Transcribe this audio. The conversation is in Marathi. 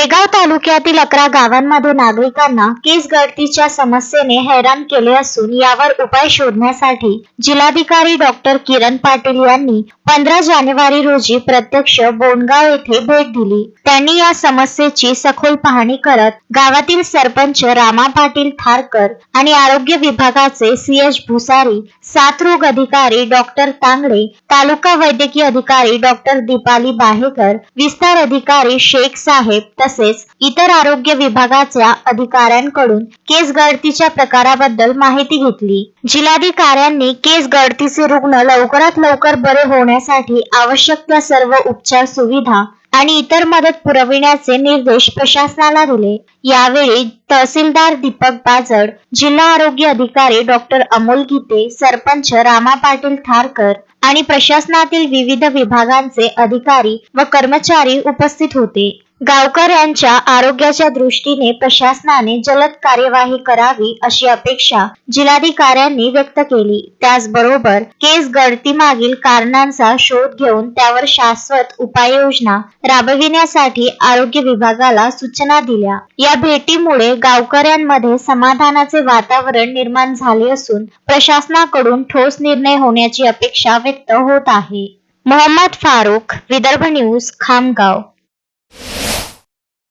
शेगाव तालुक्यातील 11 गावांमध्ये नागरिकांना केस गळतीच्या समस्येने हैराण केले असून यावर उपाय शोधण्यासाठी जिल्हाधिकारी डॉक्टर किरण पाटील यांनी 15 जानेवारी रोजी प्रत्यक्ष बोंडगाव येथे भेट दिली। त्यांनी या समस्येची सखोल पाहणी करत गावातील सरपंच रामा पाटील थारकर आणि आरोग्य विभागाचे CS भुसारी, साथरोग अधिकारी डॉक्टर तांगडे, तालुका वैद्यकीय अधिकारी डॉक्टर दीपाली बाहेकर, विस्तार अधिकारी शेख साहेब तसेच इतर आरोग्य विभागाच्या अधिकाऱ्यांकडून केस गळतीच्या प्रकाराबद्दल माहिती घेतली। जिल्हाधिकाऱ्यांनी केस गळतीचे रुग्ण लवकरात लवकर बरे होण्यासाठी आवश्यक त्या सर्व उपचार सुविधा आणि इतर मदत पुरविण्याचे निर्देश प्रशासनाला दिले। यावेळी तहसीलदार दीपक बाजड, जिल्हा आरोग्य अधिकारी डॉक्टर अमोल गीते, सरपंच रामा पाटील थारकर आणि प्रशासनातील विविध विभागांचे अधिकारी व कर्मचारी उपस्थित होते। गावकऱ्यांच्या आरोग्याच्या दृष्टीने प्रशासनाने जलद कार्यवाही करावी अशी अपेक्षा जिल्हाधिकाऱ्यांनी व्यक्त केली। त्याचबरोबर केस गळती मागील कारणांचा शोध घेऊन त्यावर शाश्वत उपाययोजना राबविण्यासाठी आरोग्य विभागाला सूचना दिल्या। या भेटीमुळे गावकऱ्यांमध्ये समाधानाचे वातावरण निर्माण झाले असून प्रशासनाकडून ठोस निर्णय होण्याची अपेक्षा व्यक्त होत आहे। मोहम्मद फारूक, विदर्भ न्यूज, खामगाव।